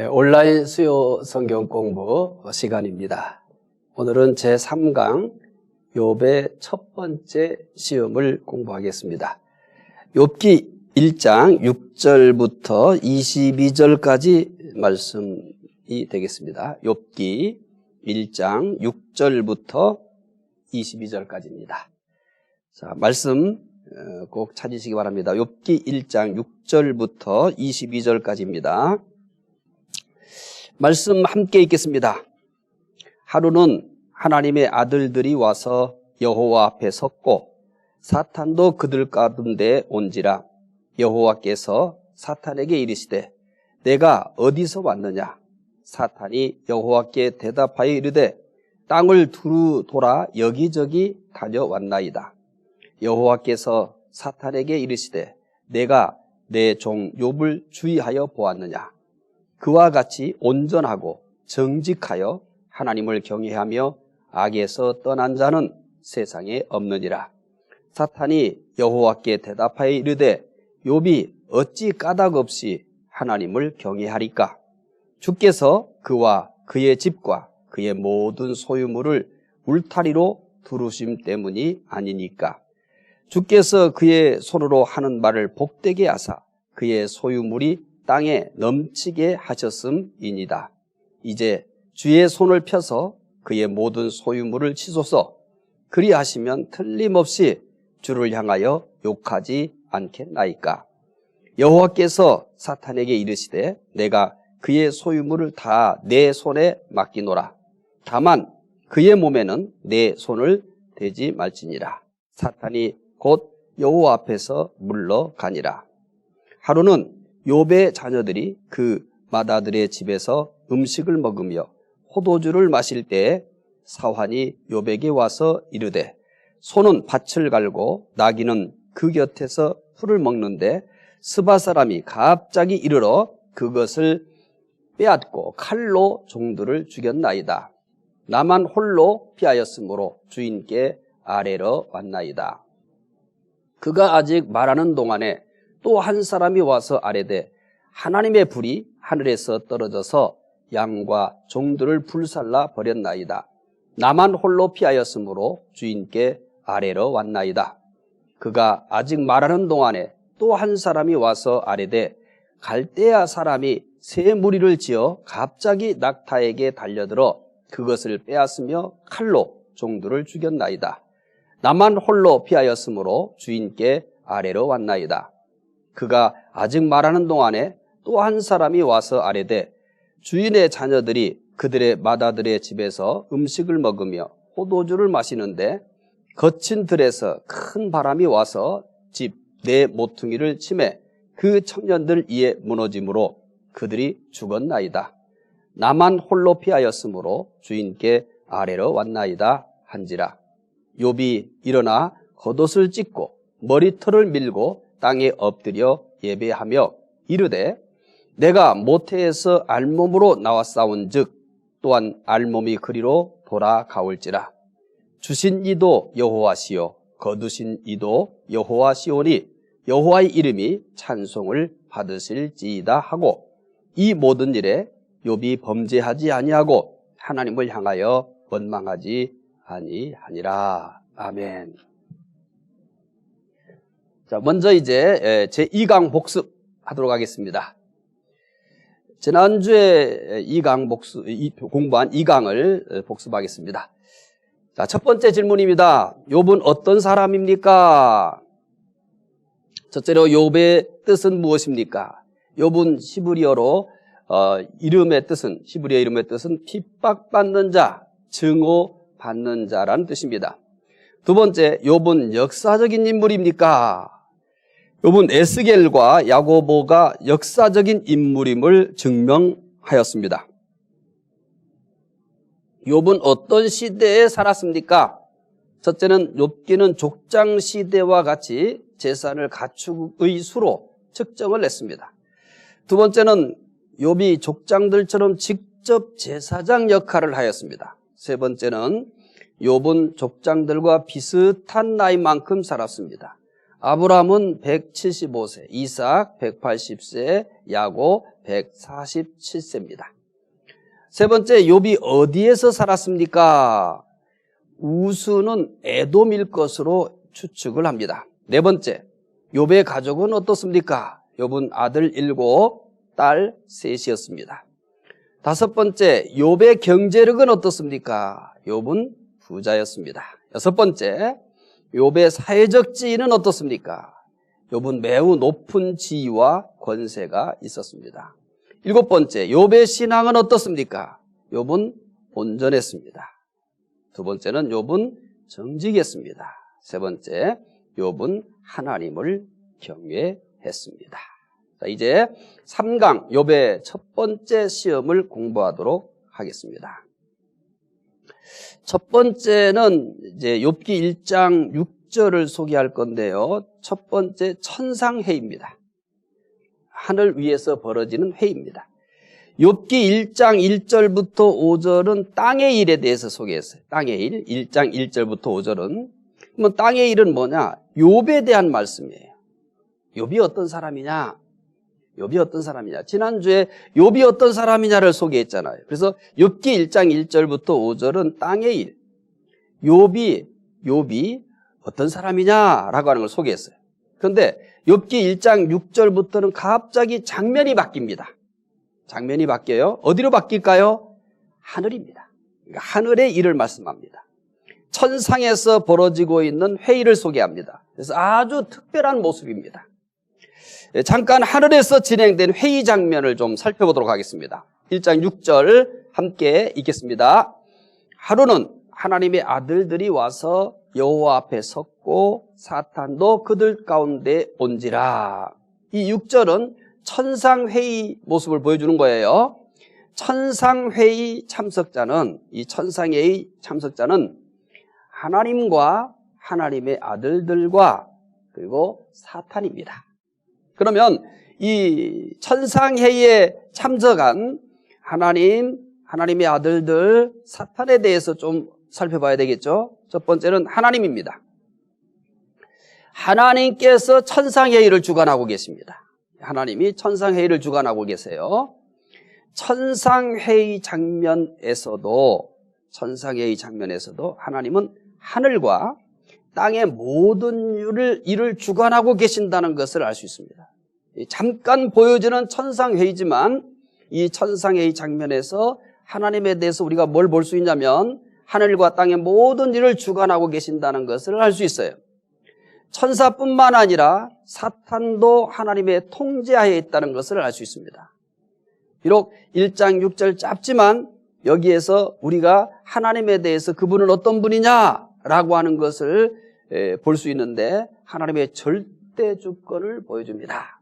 온라인 수요 성경 공부 시간입니다. 오늘은 제3강 욥의 첫 번째 시험을 공부하겠습니다. 욥기 1장 6절부터 22절까지 말씀이 되겠습니다. 욥기 1장 6절부터 22절까지입니다. 자, 말씀 꼭 찾으시기 바랍니다. 욥기 1장 6절부터 22절까지입니다. 말씀 함께 읽겠습니다. 하루는 하나님의 아들들이 와서 여호와 앞에 섰고 사탄도 그들 가운데 온지라. 여호와께서 사탄에게 이르시되 내가 어디서 왔느냐? 사탄이 여호와께 대답하여 이르되 땅을 두루 돌아 여기저기 다녀왔나이다. 여호와께서 사탄에게 이르시되 내가 내 종 욥을 주의하여 보았느냐? 그와 같이 온전하고 정직하여 하나님을 경외하며 악에서 떠난 자는 세상에 없느니라. 사탄이 여호와께 대답하여 이르되 욥이 어찌 까닭없이 하나님을 경외하리까? 주께서 그와 그의 집과 그의 모든 소유물을 울타리로 두르심 때문이 아니니까. 주께서 그의 손으로 하는 말을 복되게 하사 그의 소유물이 땅에 넘치게 하셨음이니이다. 이제 주의 손을 펴서 그의 모든 소유물을 치소서. 그리하시면 틀림없이 주를 향하여 욕하지 않겠나이까. 여호와께서 사탄에게 이르시되 내가 그의 소유물을 다 내 손에 맡기노라. 다만 그의 몸에는 내 손을 대지 말지니라. 사탄이 곧 여호와 앞에서 물러가니라. 하루는 욥의 자녀들이 그 맏아들의 집에서 음식을 먹으며 포도주를 마실 때에 사환이 욥에게 와서 이르되 소는 밭을 갈고 나귀는 그 곁에서 풀을 먹는데 스바 사람이 갑자기 이르러 그것을 빼앗고 칼로 종들을 죽였나이다. 나만 홀로 피하였으므로 주인께 아뢰러 왔나이다. 그가 아직 말하는 동안에 또 한 사람이 와서 아뢰되 하나님의 불이 하늘에서 떨어져서 양과 종들을 불살라 버렸나이다. 나만 홀로 피하였으므로 주인께 아뢰러 왔나이다. 그가 아직 말하는 동안에 또 한 사람이 와서 아뢰되 갈대아 사람이 새 무리를 지어 갑자기 낙타에게 달려들어 그것을 빼앗으며 칼로 종들을 죽였나이다. 나만 홀로 피하였으므로 주인께 아뢰러 왔나이다. 그가 아직 말하는 동안에 또 한 사람이 와서 아뢰되 주인의 자녀들이 그들의 맏아들의 집에서 음식을 먹으며 포도주를 마시는데 거친 들에서 큰 바람이 와서 집 내 모퉁이를 치매 그 청년들 이에 무너짐으로 그들이 죽었나이다. 나만 홀로 피하였으므로 주인께 아뢰러 왔나이다 한지라. 욥이 일어나 겉옷을 찢고 머리털을 밀고 땅에 엎드려 예배하며 이르되 내가 모태에서 알몸으로 나왔사온즉 또한 알몸이 그리로 돌아가올지라. 주신 이도 여호와시요 거두신 이도 여호와시오니 여호와의 이름이 찬송을 받으실지이다 하고 이 모든 일에 욥이 범죄하지 아니하고 하나님을 향하여 원망하지 아니하니라. 아멘. 자, 먼저 이제 제2강 복습하도록 하겠습니다. 지난주에 공부한 2강을 복습하겠습니다. 자, 첫 번째 질문입니다. 욥은 어떤 사람입니까? 첫째로 욥의 뜻은 무엇입니까? 욥은 히브리어 이름의 뜻은 핍박받는 자, 증오받는 자라는 뜻입니다. 두 번째, 욥은 역사적인 인물입니까? 욥은 에스겔과 야고보가 역사적인 인물임을 증명하였습니다. 욥은 어떤 시대에 살았습니까? 첫째는 욥기는 족장 시대와 같이 재산을 가축의 수로 측정을 했습니다. 두 번째는 욥이 족장들처럼 직접 제사장 역할을 하였습니다. 세 번째는 욥은 족장들과 비슷한 나이만큼 살았습니다. 아브라함은 175세, 이삭 180세, 야곱 147세입니다. 세 번째, 욥이 어디에서 살았습니까? 우스는 에돔일 것으로 추측을 합니다. 네 번째, 욥의 가족은 어떻습니까? 욥은 아들 7, 딸 3이었습니다. 다섯 번째, 욥의 경제력은 어떻습니까? 욥은 부자였습니다. 여섯 번째, 욥의 사회적 지위는 어떻습니까? 욥은 매우 높은 지위와 권세가 있었습니다. 일곱 번째, 욥의 신앙은 어떻습니까? 욥은 온전했습니다. 두 번째는 욥은 정직했습니다. 세 번째, 욥은 하나님을 경외했습니다. 자, 이제 3강 욥의 첫 번째 시험을 공부하도록 하겠습니다. 첫 번째는 이제 욥기 1장 6절을 소개할 건데요. 첫 번째, 천상회의입니다. 하늘 위에서 벌어지는 회의입니다. 욥기 1장 1절부터 5절은 땅의 일에 대해서 소개했어요. 땅의 일, 1장 1절부터 5절은. 그러면 땅의 일은 뭐냐? 욥에 대한 말씀이에요. 욥이 어떤 사람이냐? 욥이 어떤 사람이냐? 지난주에 욥이 어떤 사람이냐를 소개했잖아요. 그래서 욥기 1장 1절부터 5절은 땅의 일, 욥이 어떤 사람이냐라고 하는 걸 소개했어요. 그런데 욥기 1장 6절부터는 갑자기 장면이 바뀝니다. 장면이 바뀌어요. 어디로 바뀔까요? 하늘입니다. 그러니까 하늘의 일을 말씀합니다. 천상에서 벌어지고 있는 회의를 소개합니다. 그래서 아주 특별한 모습입니다. 잠깐 하늘에서 진행된 회의 장면을 좀 살펴보도록 하겠습니다. 1장 6절 함께 읽겠습니다. 하루는 하나님의 아들들이 와서 여호와 앞에 섰고 사탄도 그들 가운데 온지라. 이 6절은 천상회의 모습을 보여주는 거예요. 천상회의 참석자는, 이 천상회의 참석자는 하나님과 하나님의 아들들과 그리고 사탄입니다. 그러면 이 천상회의에 참석한 하나님의 아들들, 사탄에 대해서 좀 살펴봐야 되겠죠. 첫 번째는 하나님입니다. 하나님께서 천상회의를 주관하고 계십니다. 하나님이 천상회의를 주관하고 계세요. 천상회의 장면에서도 하나님은 하늘과 땅의 모든 일을 주관하고 계신다는 것을 알 수 있습니다. 잠깐 보여지는 천상회의지만 이 천상회의 장면에서 하나님에 대해서 우리가 뭘 볼 수 있냐면 하늘과 땅의 모든 일을 주관하고 계신다는 것을 알 수 있어요. 천사뿐만 아니라 사탄도 하나님의 통제하에 있다는 것을 알 수 있습니다. 비록 1장 6절 짧지만 여기에서 우리가 하나님에 대해서 그분은 어떤 분이냐라고 하는 것을 볼 수 있는데 하나님의 절대 주권을 보여줍니다.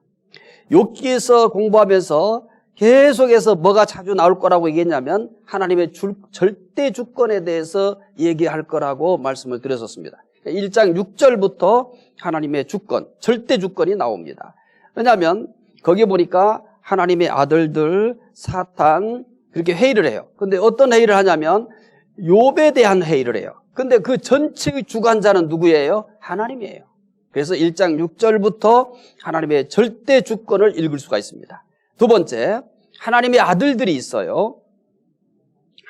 욥기에서 공부하면서 계속해서 뭐가 자주 나올 거라고 얘기했냐면 하나님의 절대 주권에 대해서 얘기할 거라고 말씀을 드렸었습니다. 1장 6절부터 하나님의 주권, 절대 주권이 나옵니다. 왜냐하면 거기 보니까 하나님의 아들들, 사탄 그렇게 회의를 해요. 그런데 어떤 회의를 하냐면 욥에 대한 회의를 해요. 그런데 그 전체의 주관자는 누구예요? 하나님이에요. 그래서 1장 6절부터 하나님의 절대 주권을 읽을 수가 있습니다. 두 번째, 하나님의 아들들이 있어요.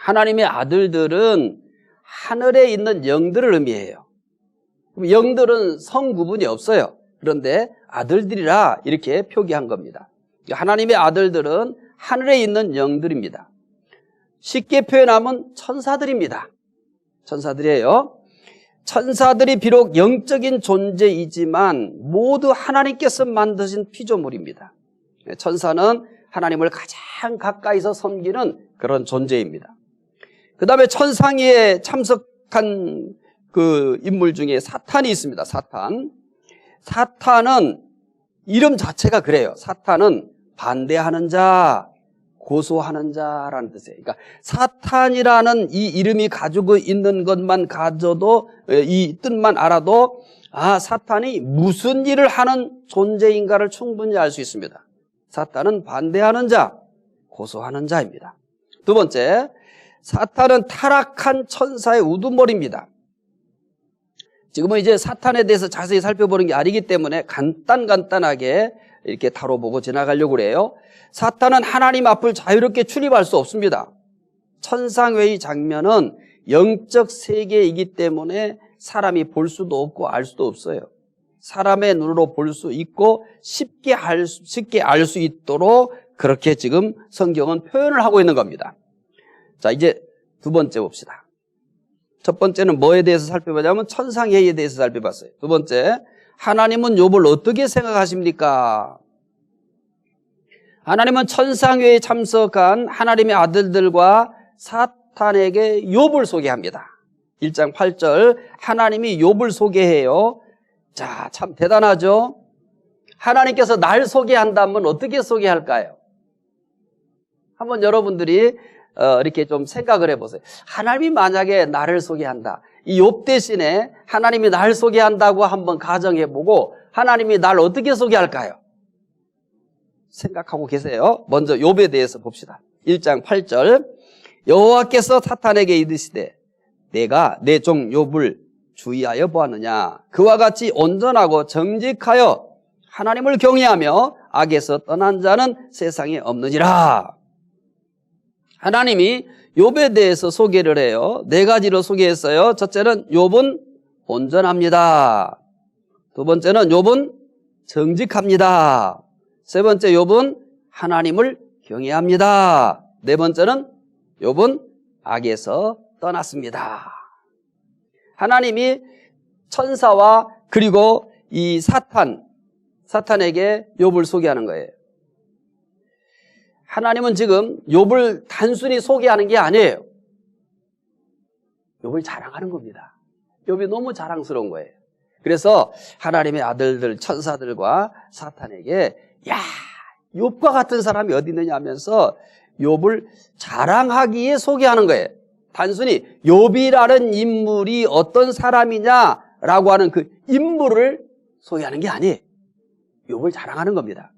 하나님의 아들들은 하늘에 있는 영들을 의미해요. 영들은 성구분이 없어요. 그런데 아들들이라 이렇게 표기한 겁니다. 하나님의 아들들은 하늘에 있는 영들입니다. 쉽게 표현하면 천사들입니다. 천사들이에요. 천사들이 비록 영적인 존재이지만 모두 하나님께서 만드신 피조물입니다. 천사는 하나님을 가장 가까이서 섬기는 그런 존재입니다. 그 다음에 천상회에 참석한 그 인물 중에 사탄이 있습니다. 사탄은 이름 자체가 그래요. 사탄은 반대하는 자, 고소하는 자라는 뜻이에요. 그러니까 사탄이라는 이 이름이 가지고 있는 것만 가져도, 이 뜻만 알아도 사탄이 무슨 일을 하는 존재인가를 충분히 알 수 있습니다. 사탄은 반대하는 자, 고소하는 자입니다. 두 번째, 사탄은 타락한 천사의 우두머리입니다. 지금은 이제 사탄에 대해서 자세히 살펴보는 게 아니기 때문에 간단하게 이렇게 다뤄보고 지나가려고 그래요. 사탄은 하나님 앞을 자유롭게 출입할 수 없습니다. 천상회의 장면은 영적 세계이기 때문에 사람이 볼 수도 없고 알 수도 없어요. 사람의 눈으로 볼 수 있고 쉽게 알 수 있도록 그렇게 지금 성경은 표현을 하고 있는 겁니다. 자, 이제 두 번째 봅시다. 첫 번째는 뭐에 대해서 살펴보자면 천상회의에 대해서 살펴봤어요. 두 번째, 하나님은 욥을 어떻게 생각하십니까? 하나님은 천상회의에 참석한 하나님의 아들들과 사탄에게 욥을 소개합니다. 1장 8절 하나님이 욥을 소개해요. 자, 참 대단하죠? 하나님께서 날 소개한다면 어떻게 소개할까요? 한번 여러분들이 이렇게 좀 생각을 해보세요. 하나님이 만약에 나를 소개한다. 이 욥 대신에 하나님이 날 소개한다고 한번 가정해보고 하나님이 날 어떻게 소개할까요? 생각하고 계세요. 먼저 욥에 대해서 봅시다. 1장 8절 여호와께서 사탄에게 이르시되 내가 내 종 욥을 주의하여 보았느냐. 그와 같이 온전하고 정직하여 하나님을 경외하며 악에서 떠난 자는 세상에 없느니라. 하나님이 욥에 대해서 소개를 해요. 네 가지로 소개했어요. 첫째는 욥은 온전합니다. 두 번째는 욥은 정직합니다. 세 번째 욥은 하나님을 경외합니다. 네 번째는 욥은 악에서 떠났습니다. 하나님이 천사와 그리고 이 사탄에게 욥을 소개하는 거예요. 하나님은 지금 욥을 단순히 소개하는 게 아니에요. 욥을 자랑하는 겁니다. 욥이 너무 자랑스러운 거예요. 그래서 하나님의 아들들 천사들과 사탄에게 야, 욥과 같은 사람이 어디 있느냐 하면서 욥을 자랑하기에 소개하는 거예요. 단순히 욥이라는 인물이 어떤 사람이냐라고 하는 그 인물을 소개하는 게 아니에요. 욥을 자랑하는 겁니다.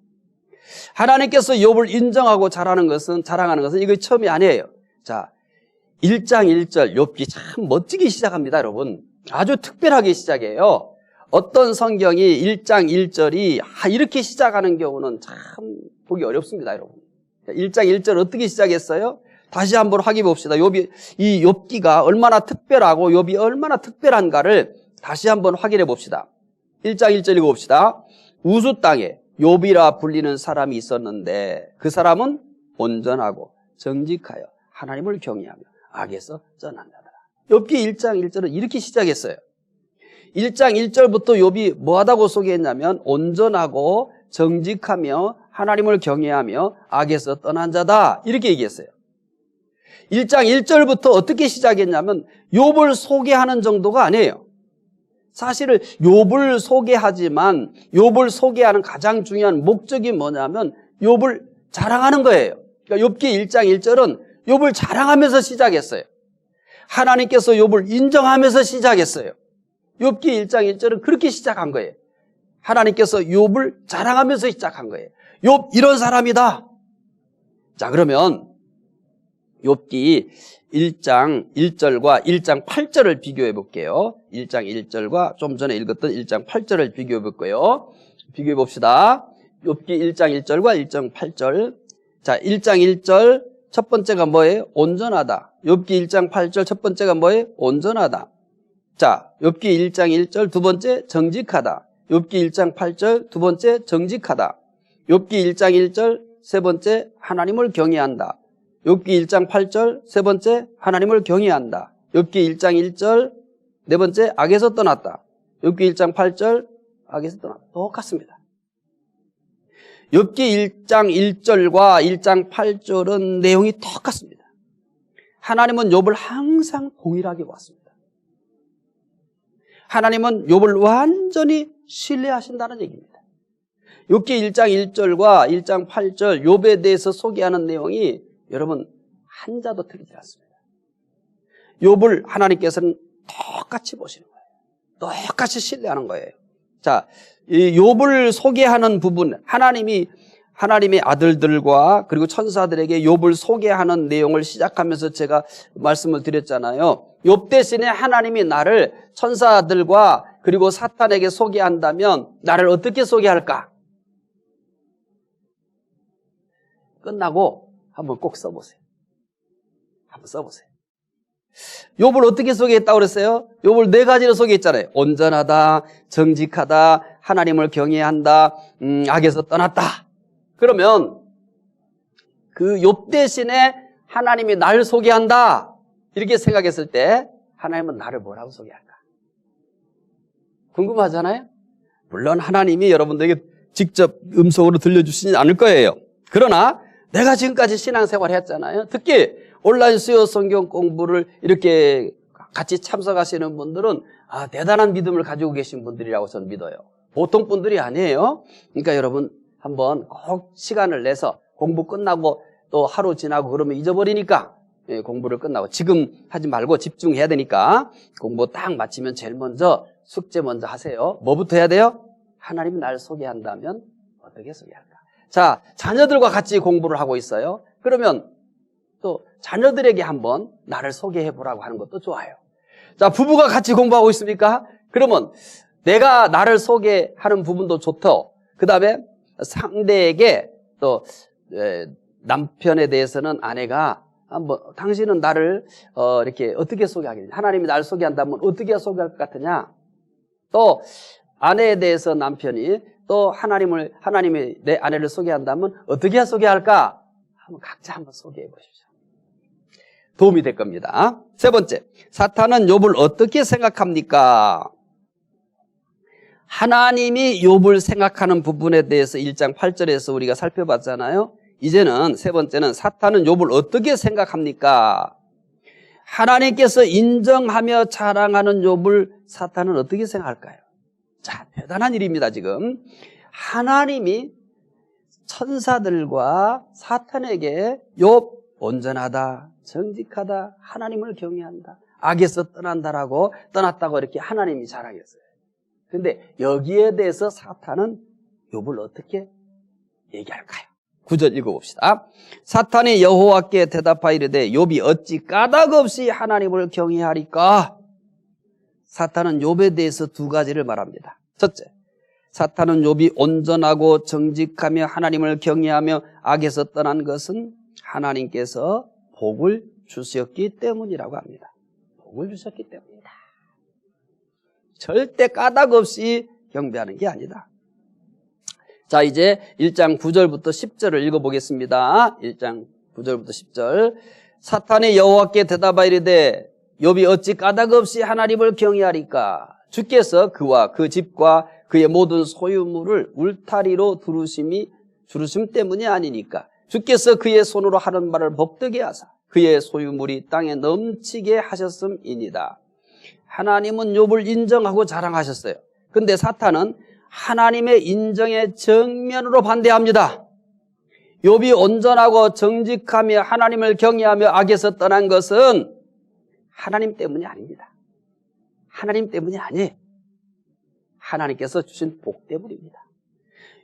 하나님께서 욥을 인정하고 자랑하는 것은 이거 처음이 아니에요. 자, 1장 1절 욥기 참 멋지게 시작합니다, 여러분. 아주 특별하게 시작해요. 어떤 성경이 1장 1절이 이렇게 시작하는 경우는 참 보기 어렵습니다, 여러분. 1장 1절 어떻게 시작했어요? 다시 한번 확인해 봅시다. 이 욥기가 얼마나 특별하고 욥이 얼마나 특별한가를 다시 한번 확인해 봅시다. 1장 1절 읽어봅시다. 우수 땅에 욥이라 불리는 사람이 있었는데 그 사람은 온전하고 정직하여 하나님을 경외하며 악에서 떠난다더라. 욥기 1장 1절은 이렇게 시작했어요. 1장 1절부터 욥이 뭐하다고 소개했냐면 온전하고 정직하며 하나님을 경외하며 악에서 떠난 자다 이렇게 얘기했어요. 1장 1절부터 어떻게 시작했냐면 욥을 소개하는 정도가 아니에요. 사실은 욥을 소개하지만 욥을 소개하는 가장 중요한 목적이 뭐냐면 욥을 자랑하는 거예요. 그러니까 욥기 1장 1절은 욥을 자랑하면서 시작했어요. 하나님께서 욥을 인정하면서 시작했어요. 욥기 1장 1절은 그렇게 시작한 거예요. 하나님께서 욥을 자랑하면서 시작한 거예요. 욥 이런 사람이다. 자, 그러면 욥기 1장 1절과 1장 8절을 비교해 볼게요. 1장 1절과 좀 전에 읽었던 1장 8절을 비교해 볼게요. 비교해 봅시다. 욥기 1장 1절과 1장 8절. 자, 1장 1절 첫 번째가 뭐예요? 온전하다. 욥기 1장 8절 첫 번째가 뭐예요? 온전하다. 자, 욥기 1장 1절 두 번째 정직하다. 욥기 1장 8절 두 번째 정직하다. 욥기 1장 1절 세 번째 하나님을 경외한다. 욥기 1장 8절 세 번째 하나님을 경외한다. 욥기 1장 1절 네 번째 악에서 떠났다. 욥기 1장 8절 악에서 떠났다. 똑같습니다. 욥기 1장 1절과 1장 8절은 내용이 똑같습니다. 하나님은 욥을 항상 동일하게 봤습니다. 하나님은 욥을 완전히 신뢰하신다는 얘기입니다. 욥기 1장 1절과 1장 8절 욥에 대해서 소개하는 내용이 여러분 한자도 틀리지 않습니다. 욥을 하나님께서는 똑같이 보시는 거예요. 똑같이 신뢰하는 거예요. 자, 이 욥을 소개하는 부분, 하나님의 아들들과 그리고 천사들에게 욥을 소개하는 내용을 시작하면서 제가 말씀을 드렸잖아요. 욥 대신에 하나님이 나를 천사들과 그리고 사탄에게 소개한다면 나를 어떻게 소개할까? 끝나고 한번 꼭 써보세요. 한번 써보세요. 욥을 어떻게 소개했다고 그랬어요? 욥을 4가지로 소개했잖아요. 온전하다, 정직하다, 하나님을 경외한다, 악에서 떠났다. 그러면 그 욥 대신에 하나님이 나를 소개한다 이렇게 생각했을 때 하나님은 나를 뭐라고 소개할까? 궁금하잖아요? 물론 하나님이 여러분들에게 직접 음성으로 들려주시지 않을 거예요. 그러나 내가 지금까지 신앙생활 했잖아요. 특히 온라인 수요 성경 공부를 이렇게 같이 참석하시는 분들은 대단한 믿음을 가지고 계신 분들이라고 저는 믿어요. 보통 분들이 아니에요. 그러니까 여러분 한번 꼭 시간을 내서 공부 끝나고 또 하루 지나고 그러면 잊어버리니까 공부를 끝나고 지금 하지 말고 집중해야 되니까 공부 딱 마치면 제일 먼저 숙제 먼저 하세요. 뭐부터 해야 돼요? 하나님이 나를 소개한다면 어떻게 소개할까? 자, 자녀들과 같이 공부를 하고 있어요. 그러면 또 자녀들에게 한번 나를 소개해 보라고 하는 것도 좋아요. 자, 부부가 같이 공부하고 있습니까? 그러면 내가 나를 소개하는 부분도 좋고, 그 다음에 상대에게 또 남편에 대해서는 아내가 한번 당신은 나를 이렇게 어떻게 소개하겠냐? 하나님이 나를 소개한다면 어떻게 소개할 것 같으냐? 또 아내에 대해서 남편이 또 하나님이 내 아내를 소개한다면 어떻게 소개할까? 한번 각자 한번 소개해 보십시오. 도움이 될 겁니다. 세 번째, 사탄은 욥을 어떻게 생각합니까? 하나님이 욥을 생각하는 부분에 대해서 1장 8절에서 우리가 살펴봤잖아요. 이제는 세 번째는 사탄은 욥을 어떻게 생각합니까? 하나님께서 인정하며 자랑하는 욥을 사탄은 어떻게 생각할까요? 자, 대단한 일입니다, 지금. 하나님이 천사들과 사탄에게 욥 온전하다, 정직하다, 하나님을 경외한다, 악에서 떠났다고 이렇게 하나님이 자랑했어요. 근데 여기에 대해서 사탄은 욥을 어떻게 얘기할까요? 9절 읽어봅시다. 사탄이 여호와께 대답하여 이르되 욥이 어찌 까닭없이 하나님을 경외하리까? 사탄은 욥에 대해서 2가지를 말합니다. 첫째, 사탄은 욥이 온전하고 정직하며 하나님을 경외하며 악에서 떠난 것은 하나님께서 복을 주셨기 때문이라고 합니다. 복을 주셨기 때문이다. 절대 까닭 없이 경배하는 게 아니다. 자, 이제 1장 9절부터 10절을 읽어보겠습니다. 1장 9절부터 10절. 사탄이 여호와께 대답하여 이르되 욥이 어찌 까닭 없이 하나님을 경외하리까? 주께서 그와 그 집과 그의 모든 소유물을 울타리로 두르심 때문이 아니니까. 주께서 그의 손으로 하는 말을 복되게 하사 그의 소유물이 땅에 넘치게 하셨음이니이다. 하나님은 욥을 인정하고 자랑하셨어요. 근데 사탄은 하나님의 인정에 정면으로 반대합니다. 욥이 온전하고 정직하며 하나님을 경외하며 악에서 떠난 것은 하나님 때문이 아닙니다. 하나님 때문이 아니에요. 하나님께서 주신 복 때문입니다.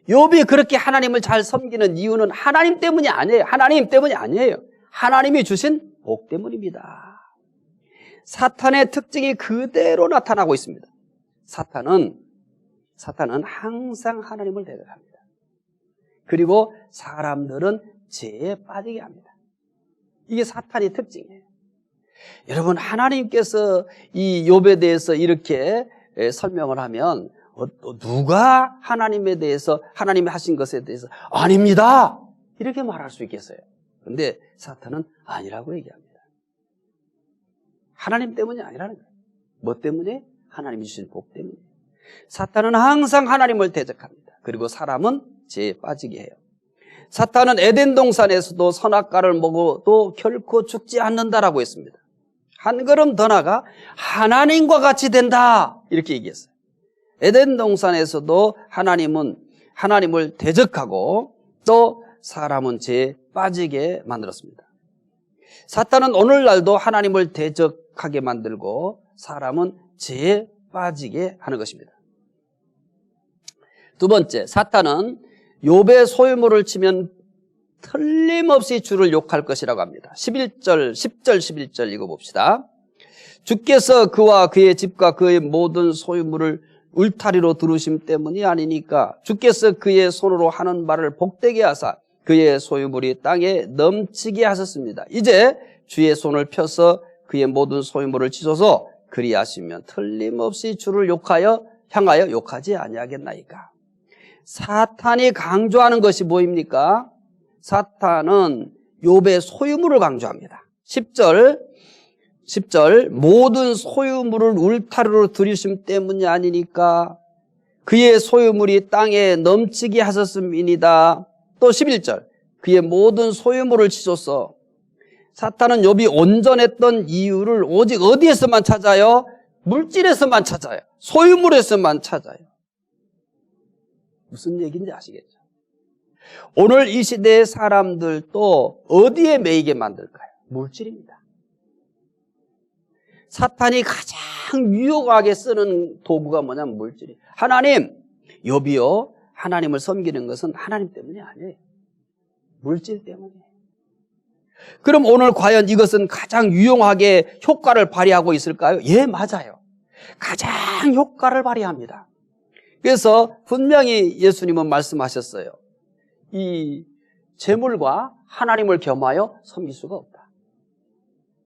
욥이 그렇게 하나님을 잘 섬기는 이유는 하나님 때문이 아니에요. 하나님 때문이 아니에요. 하나님이 주신 복 때문입니다. 사탄의 특징이 그대로 나타나고 있습니다. 사탄은 항상 하나님을 대적합니다. 그리고 사람들은 죄에 빠지게 합니다. 이게 사탄의 특징이에요. 여러분, 하나님께서 이 욥에 대해서 이렇게 설명을 하면 누가 하나님에 대해서, 하나님이 하신 것에 대해서 아닙니다 이렇게 말할 수 있겠어요? 그런데 사탄은 아니라고 얘기합니다. 하나님 때문이 아니라는 거예요. 뭐 때문에? 하나님이 주신 복 때문에. 사탄은 항상 하나님을 대적합니다. 그리고 사람은 죄에 빠지게 해요. 사탄은 에덴 동산에서도 선악과를 먹어도 결코 죽지 않는다라고 했습니다. 한 걸음 더 나가 하나님과 같이 된다 이렇게 얘기했어요. 에덴 동산에서도 하나님을 대적하고 또 사람은 죄에 빠지게 만들었습니다. 사탄은 오늘날도 하나님을 대적하게 만들고 사람은 죄에 빠지게 하는 것입니다. 두 번째, 사탄은 욥의 소유물을 치면 틀림없이 주를 욕할 것이라고 합니다. 10절 11절 읽어봅시다. 주께서 그와 그의 집과 그의 모든 소유물을 울타리로 두르심 때문이 아니니까. 주께서 그의 손으로 하는 말을 복되게 하사 그의 소유물이 땅에 넘치게 하셨습니다. 이제 주의 손을 펴서 그의 모든 소유물을 치소서. 그리하시면 틀림없이 주를 향하여 욕하지 아니하겠나이까. 사탄이 강조하는 것이 뭐입니까? 사탄은 욥의 소유물을 강조합니다. 10절 모든 소유물을 울타리로 들이심 때문이 아니니까 그의 소유물이 땅에 넘치게 하셨음이니이다. 또 11절 그의 모든 소유물을 치소서. 사탄은 욥이 온전했던 이유를 오직 어디에서만 찾아요? 물질에서만 찾아요. 소유물에서만 찾아요. 무슨 얘기인지 아시겠죠? 오늘 이 시대의 사람들도 어디에 매이게 만들까요? 물질입니다. 사탄이 가장 유용하게 쓰는 도구가 뭐냐면 물질이에요. 하나님, 욥이요, 하나님을 섬기는 것은 하나님 때문이 아니에요. 물질 때문이에요. 그럼 오늘 과연 이것은 가장 유용하게 효과를 발휘하고 있을까요? 예, 맞아요. 가장 효과를 발휘합니다. 그래서 분명히 예수님은 말씀하셨어요. 이 재물과 하나님을 겸하여 섬길 수가 없다.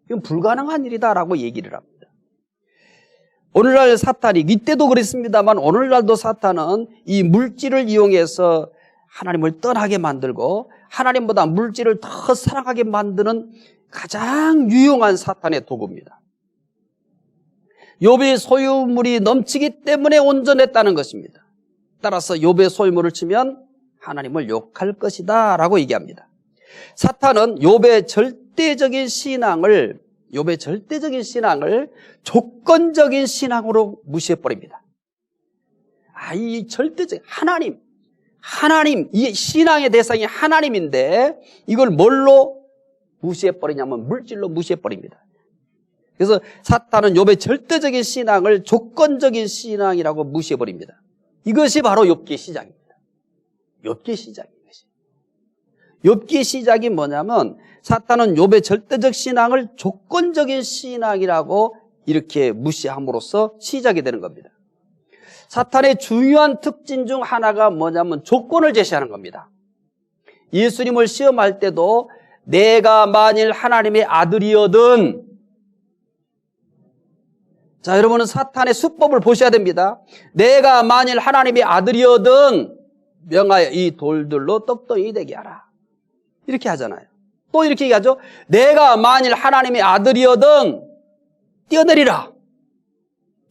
이건 불가능한 일이다라고 얘기를 합니다. 오늘날 사탄이, 이때도 그랬습니다만 오늘날도 사탄은 이 물질을 이용해서 하나님을 떠나게 만들고 하나님보다 물질을 더 사랑하게 만드는 가장 유용한 사탄의 도구입니다. 욥의 소유물이 넘치기 때문에 온전했다는 것입니다. 따라서 욥의 소유물을 치면 하나님을 욕할 것이다 라고 얘기합니다. 사탄은 욥의 절대적인 신앙을 조건적인 신앙으로 무시해버립니다. 이 절대적 하나님, 이 신앙의 대상이 하나님인데 이걸 뭘로 무시해버리냐면 물질로 무시해버립니다. 그래서 사탄은 욥의 절대적인 신앙을 조건적인 신앙이라고 무시해버립니다. 이것이 바로 욥기의 시작입니다. 욥기의 시작인 것이. 욥기의 시작이 뭐냐면 사탄은 욥의 절대적 신앙을 조건적인 신앙이라고 이렇게 무시함으로써 시작이 되는 겁니다. 사탄의 중요한 특징 중 하나가 뭐냐면 조건을 제시하는 겁니다. 예수님을 시험할 때도 내가 만일 하나님의 아들이거든. 자, 여러분은 사탄의 수법을 보셔야 됩니다. 내가 만일 하나님의 아들이거든 명하여 이 돌들로 떡덩이 되게 하라. 이렇게 하잖아요. 또 이렇게 얘기하죠. 내가 만일 하나님의 아들이거든 뛰어내리라.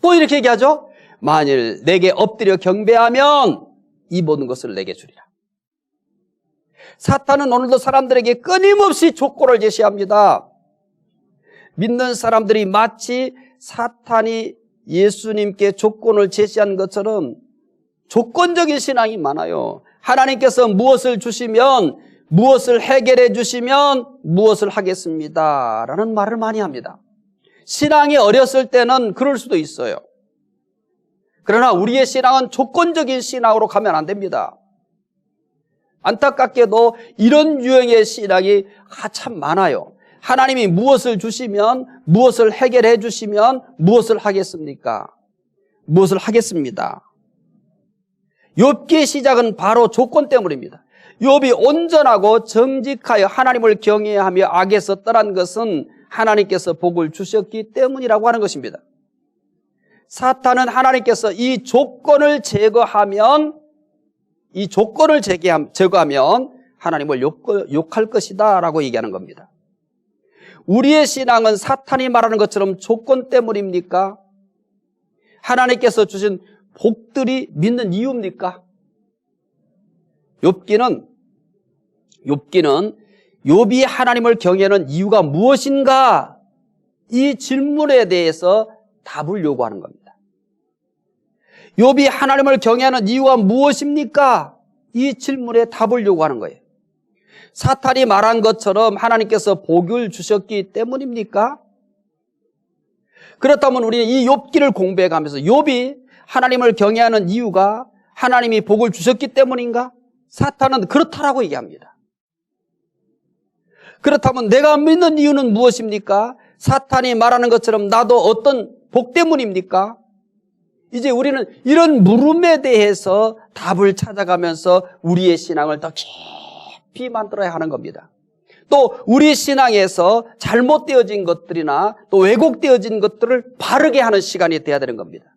또 이렇게 얘기하죠. 만일 내게 엎드려 경배하면 이 모든 것을 내게 주리라. 사탄은 오늘도 사람들에게 끊임없이 조건을 제시합니다. 믿는 사람들이 마치 사탄이 예수님께 조건을 제시한 것처럼 조건적인 신앙이 많아요. 하나님께서 무엇을 주시면, 무엇을 해결해 주시면 무엇을 하겠습니다 라는 말을 많이 합니다. 신앙이 어렸을 때는 그럴 수도 있어요. 그러나 우리의 신앙은 조건적인 신앙으로 가면 안 됩니다. 안타깝게도 이런 유형의 신앙이 참 많아요. 하나님이 무엇을 주시면, 무엇을 해결해 주시면 무엇을 하겠습니까? 무엇을 하겠습니다. 욥기의 시작은 바로 조건 때문입니다. 욥이 온전하고 정직하여 하나님을 경외하며 악에서 떠난 것은 하나님께서 복을 주셨기 때문이라고 하는 것입니다. 사탄은 하나님께서 이 조건을 제거하면 하나님을 욕할 것이다 라고 얘기하는 겁니다. 우리의 신앙은 사탄이 말하는 것처럼 조건 때문입니까? 하나님께서 주신 복들이 믿는 이유입니까? 욥기는 욥이 하나님을 경외하는 이유가 무엇인가? 이 질문에 대해서 답을 요구하는 겁니다. 욥이 하나님을 경외하는 이유가 무엇입니까? 이 질문에 답을 요구하는 거예요. 사탄이 말한 것처럼 하나님께서 복을 주셨기 때문입니까? 그렇다면 우리는 이 욥기를 공부해가면서 욥이 하나님을 경외하는 이유가 하나님이 복을 주셨기 때문인가? 사탄은 그렇다라고 얘기합니다. 그렇다면 내가 믿는 이유는 무엇입니까? 사탄이 말하는 것처럼 나도 어떤 복 때문입니까? 이제 우리는 이런 물음에 대해서 답을 찾아가면서 우리의 신앙을 더 깊이 만들어야 하는 겁니다. 또 우리 신앙에서 잘못되어진 것들이나 또 왜곡되어진 것들을 바르게 하는 시간이 돼야 되는 겁니다.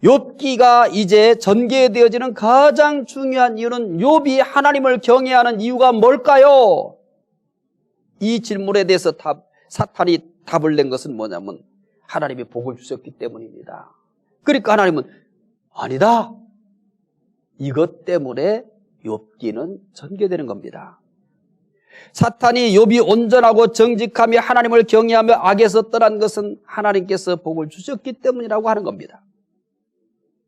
욥기가 이제 전개되어지는 가장 중요한 이유는 욥이 하나님을 경외하는 이유가 뭘까요? 이 질문에 대해서 사탄이 답을 낸 것은 뭐냐면 하나님이 복을 주셨기 때문입니다. 그러니까 하나님은 아니다. 이것 때문에 욥기는 전개되는 겁니다. 사탄이 욥이 온전하고 정직하며 하나님을 경외하며 악에서 떠난 것은 하나님께서 복을 주셨기 때문이라고 하는 겁니다.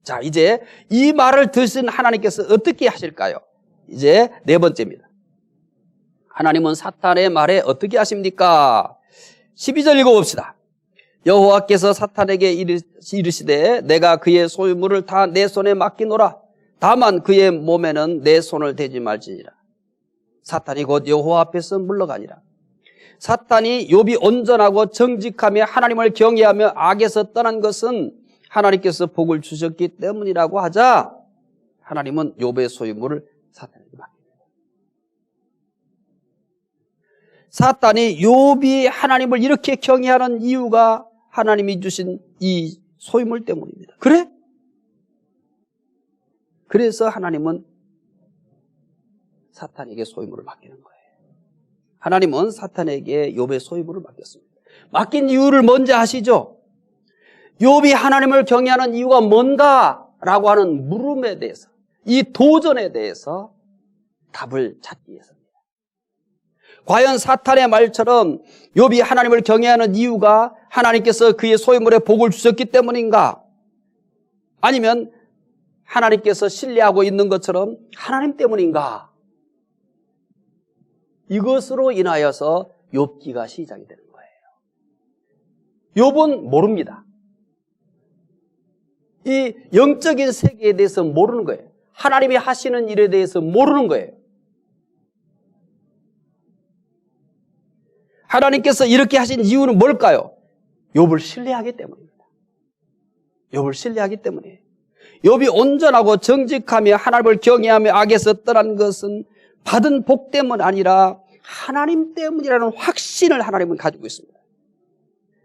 자, 이제 이 말을 들으신 하나님께서 어떻게 하실까요? 이제 네 번째입니다. 하나님은 사탄의 말에 어떻게 하십니까? 12절 읽어봅시다. 여호와께서 사탄에게 이르시되 내가 그의 소유물을 다 내 손에 맡기노라. 다만 그의 몸에는 내 손을 대지 말지니라. 사탄이 곧 여호와 앞에서 물러가니라. 사탄이 욥이 온전하고 정직하며 하나님을 경외하며 악에서 떠난 것은 하나님께서 복을 주셨기 때문이라고 하자 하나님은 욥의 소유물을 사탄에게 맡깁니다. 사탄이 욥이 하나님을 이렇게 경외하는 이유가 하나님이 주신 이 소유물 때문입니다. 그래? 그래서 하나님은 사탄에게 소유물을 맡기는 거예요. 하나님은 사탄에게 욥의 소유물을 맡겼습니다. 맡긴 이유를 뭔지 아시죠? 욥이 하나님을 경외하는 이유가 뭔가라고 하는 물음에 대해서, 이 도전에 대해서 답을 찾기 위해서입니다. 과연 사탄의 말처럼 욥이 하나님을 경외하는 이유가 하나님께서 그의 소유물에 복을 주셨기 때문인가? 아니면 하나님께서 신뢰하고 있는 것처럼 하나님 때문인가? 이것으로 인하여서 욥기가 시작이 되는 거예요. 욥은 모릅니다. 이 영적인 세계에 대해서 모르는 거예요. 하나님이 하시는 일에 대해서 모르는 거예요. 하나님께서 이렇게 하신 이유는 뭘까요? 욥을 신뢰하기 때문입니다. 욥을 신뢰하기 때문이에요. 욥이 온전하고 정직하며 하나님을 경외하며 악에서 떠난 것은 받은 복 때문 아니라 하나님 때문이라는 확신을 하나님은 가지고 있습니다.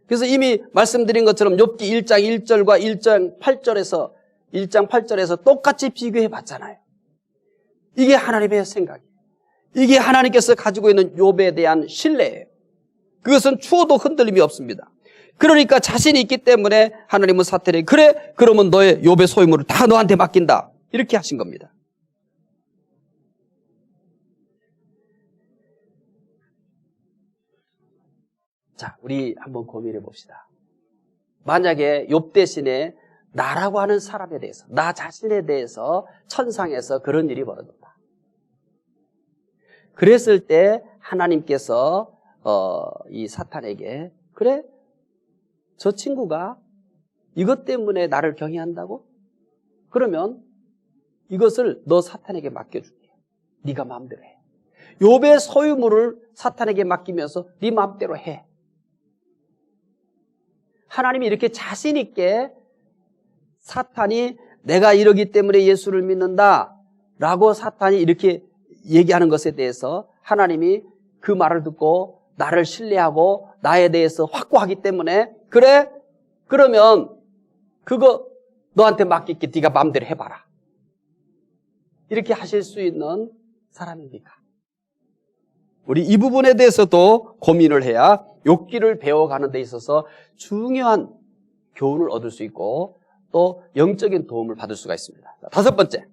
그래서 이미 말씀드린 것처럼 욥기 1장 1절과 1장 8절에서 똑같이 비교해 봤잖아요. 이게 하나님의 생각이에요. 이게 하나님께서 가지고 있는 욥에 대한 신뢰예요. 그것은 추워도 흔들림이 없습니다. 그러니까 자신이 있기 때문에 하나님은 사탄에게 그래? 그러면 너의 욥의 소유물을 다 너한테 맡긴다. 이렇게 하신 겁니다. 자, 우리 한번 고민해 봅시다. 만약에 욥 대신에 나라고 하는 사람에 대해서, 나 자신에 대해서 천상에서 그런 일이 벌어졌다. 그랬을 때 하나님께서 이 사탄에게 그래? 저 친구가 이것 때문에 나를 경외한다고? 그러면 이것을 너 사탄에게 맡겨줄게. 네가 마음대로 해. 욥의 소유물을 사탄에게 맡기면서 네 마음대로 해. 하나님이 이렇게 자신 있게 사탄이 내가 이러기 때문에 예수를 믿는다 라고 사탄이 이렇게 얘기하는 것에 대해서 하나님이 그 말을 듣고 나를 신뢰하고 나에 대해서 확고하기 때문에 그래? 그러면 그거 너한테 맡길게. 네가 마음대로 해봐라. 이렇게 하실 수 있는 사람입니까? 우리 이 부분에 대해서도 고민을 해야 욥기를 배워가는 데 있어서 중요한 교훈을 얻을 수 있고 또 영적인 도움을 받을 수가 있습니다. 다섯 번째,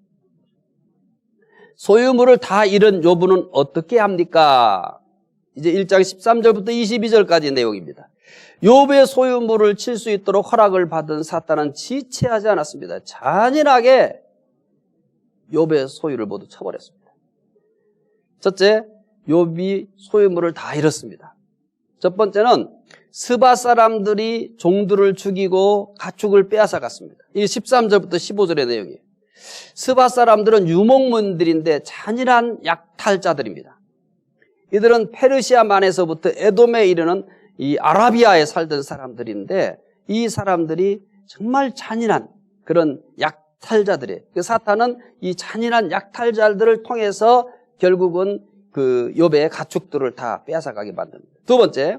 소유물을 다 잃은 욥은 어떻게 합니까? 이제 1장 13절부터 22절까지 내용입니다. 욥의 소유물을 칠 수 있도록 허락을 받은 사탄은 지체하지 않았습니다. 잔인하게 욥의 소유를 모두 쳐버렸습니다. 첫째, 욥이 소유물을 다 잃었습니다. 첫 번째는 스바 사람들이 종들을 죽이고 가축을 빼앗아 갔습니다. 이게 13절부터 15절의 내용이에요. 스바 사람들은 유목민들인데 잔인한 약탈자들입니다. 이들은 페르시아만에서부터 에돔에 이르는 이 아라비아에 살던 사람들인데 이 사람들이 정말 잔인한 그런 약탈자들이에요. 그 사탄은 이 잔인한 약탈자들을 통해서 결국은 그 욥의 가축들을 다 빼앗아가게 만듭니다. 두 번째,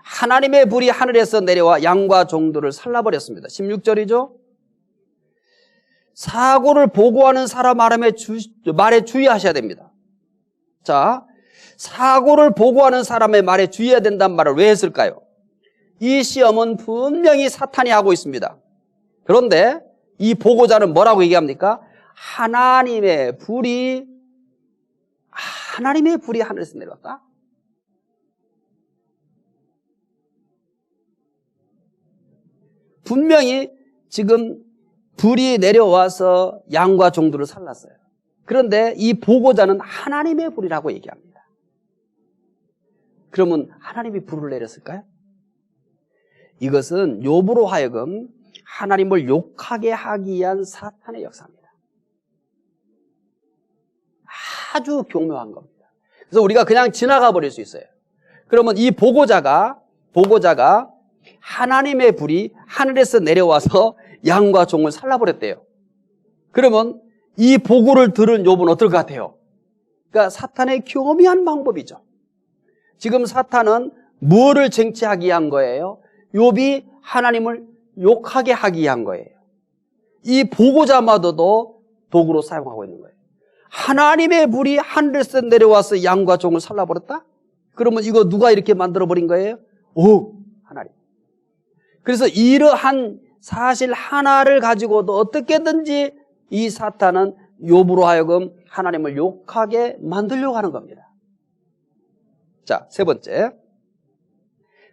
하나님의 불이 하늘에서 내려와 양과 종들을 살라버렸습니다. 16절이죠. 사고를 보고하는 사람 말에 주의하셔야 됩니다. 자, 사고를 보고하는 사람의 말에 주의해야 된다는 말을 왜 했을까요? 이 시험은 분명히 사탄이 하고 있습니다. 그런데 이 보고자는 뭐라고 얘기합니까? 하나님의 불이 하늘에서 내려왔다? 분명히 지금 불이 내려와서 양과 종들을 살랐어요. 그런데 이 보고자는 하나님의 불이라고 얘기합니다. 그러면 하나님이 불을 내렸을까요? 이것은 욥으로 하여금 하나님을 욕하게 하기 위한 사탄의 역사입니다. 아주 교묘한 겁니다. 그래서 우리가 그냥 지나가 버릴 수 있어요. 그러면 이 보고자가 하나님의 불이 하늘에서 내려와서 양과 종을 살라버렸대요. 그러면 이 보고를 들은 욥은 어떨 것 같아요? 그러니까 사탄의 교묘한 방법이죠. 지금 사탄은 무엇을 쟁취하기 위한 거예요? 욥이 하나님을 욕하게 하기 위한 거예요. 이 보고자마저도 도구로 사용하고 있는 거예요. 하나님의 불이 하늘에서 내려와서 양과 종을 살라버렸다? 그러면 이거 누가 이렇게 만들어버린 거예요? 하나님. 그래서 이러한 사실 하나를 가지고도 어떻게든지 이 사탄은 욥으로 하여금 하나님을 욕하게 만들려고 하는 겁니다. 자, 세 번째.